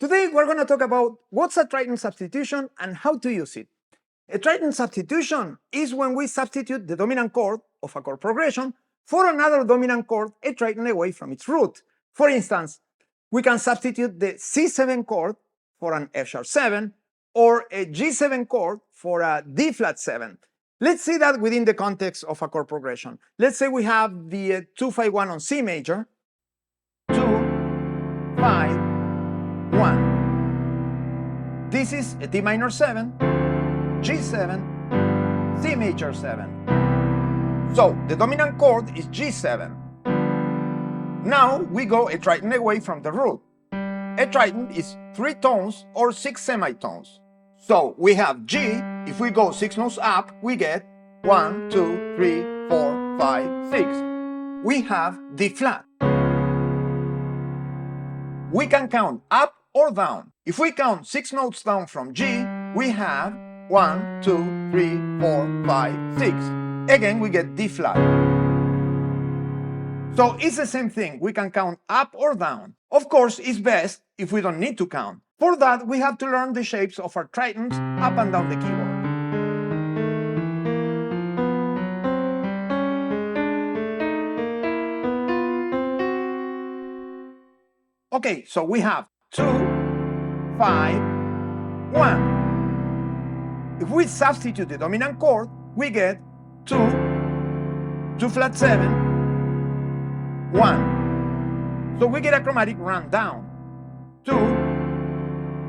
Today we're going to talk about what's a tritone substitution and how to use it. A tritone substitution is when we substitute the dominant chord of a chord progression for another dominant chord a tritone away from its root. For instance, we can substitute the C7 chord for an F-sharp 7 or a G7 chord for a D-flat 7. Let's see that within the context of a chord progression. Let's say we have the 2-5-1 on C major, 2-5-1. This is a D minor 7, G7, C major 7. So the dominant chord is G7. Now we go a tritone away from the root. A tritone is 3 tones or 6 semitones. So we have G. If we go 6 notes up, we get 1, 2, 3, 4, 5, 6. We have D flat. We can count up or down. If we count 6 notes down from G, we have 1, 2, 3, 4, 5, 6. Again, we get D flat. So it's the same thing. We can count up or down. Of course, it's best if we don't need to count. For that, we have to learn the shapes of our tritones up and down the keyboard. Okay, so we have 2, 5, 1. If we substitute the dominant chord, we get 2, 2 flat 7, 1. So we get a chromatic run down. 2,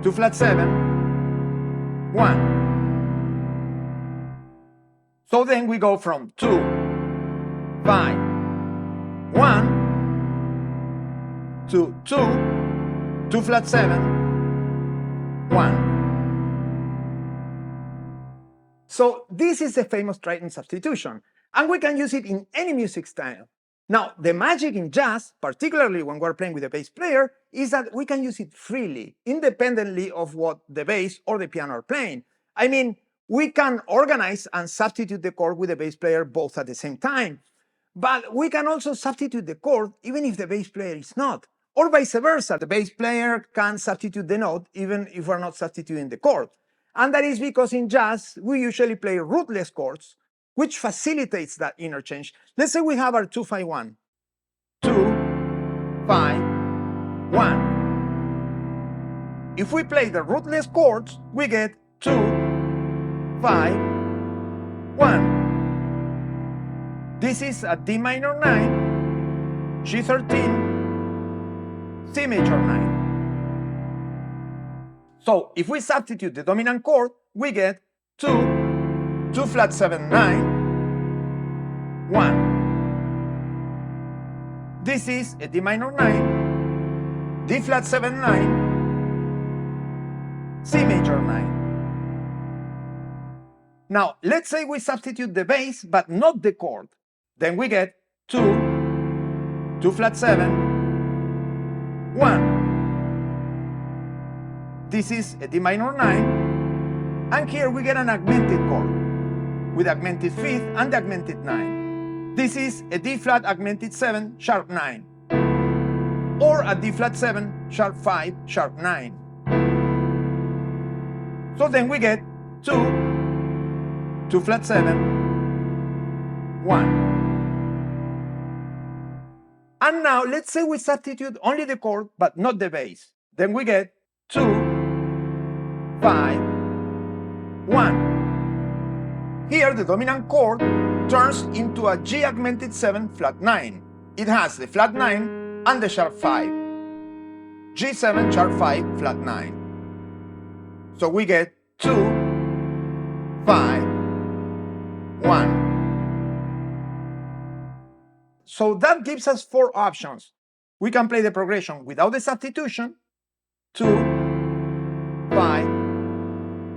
2 flat 7, 1. So then we go from 2, 5, 1 to 2, 2 flat 7, 1. So this is a famous tritone substitution, and we can use it in any music style. Now, the magic in jazz, particularly when we're playing with a bass player, is that we can use it freely, independently of what the bass or the piano are playing. I mean, we can organize and substitute the chord with the bass player both at the same time. But we can also substitute the chord even if the bass player is not. Or vice versa, the bass player can substitute the note even if we're not substituting the chord. And that is because in jazz, we usually play rootless chords, which facilitates that interchange. Let's say we have our 2-5-1. 2, 5, 1. If we play the rootless chords, we get 2, 5, 1. This is a D minor 9, G13, C major 9. So if we substitute the dominant chord, we get 2, 2 flat 7, 9, 1. This is a D minor 9, D flat 7, 9, C major 9. Now, let's say we substitute the bass, but not the chord. Then we get 2, 2 flat 7, 1. This is a D minor 9, and here we get an augmented chord with augmented 5th and augmented 9. This is a D flat augmented 7 sharp 9, or a D flat 7 sharp 5 sharp 9. So then we get 2, 2 flat 7, 1. And now let's say we substitute only the chord but not the bass. Then we get 2, 5, 1. Here the dominant chord turns into a G augmented 7 flat 9. It has the flat 9 and the sharp 5. G7 sharp 5 flat 9. So we get 2, 5, 1. So that gives us 4 options. We can play the progression without the substitution, 2, 5,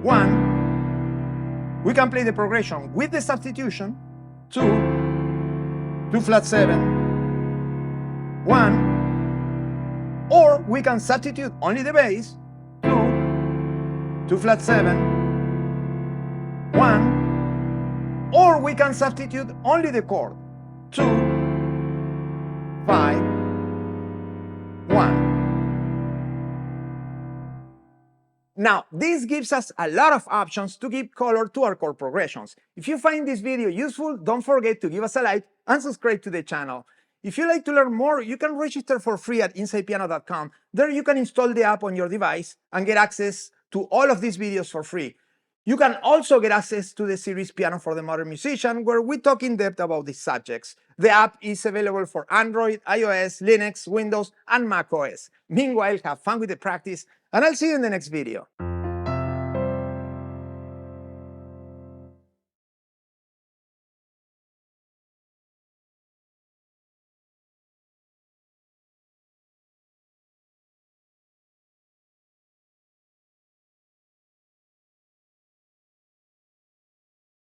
1. We can play the progression with the substitution, 2, 2 flat 7, 1. Or we can substitute only the bass, 2, 2 flat 7, 1. Or we can substitute only the chord, 2, 5, 1. Now, this gives us a lot of options to give color to our chord progressions. If you find this video useful, don't forget to give us a like and subscribe to the channel. If you'd like to learn more, you can register for free at InsidePiano.com. There you can install the app on your device and get access to all of these videos for free. You can also get access to the series Piano for the Modern Musician, where we talk in depth about these subjects. The app is available for Android, iOS, Linux, Windows, and Mac OS. Meanwhile, have fun with the practice, and I'll see you in the next video.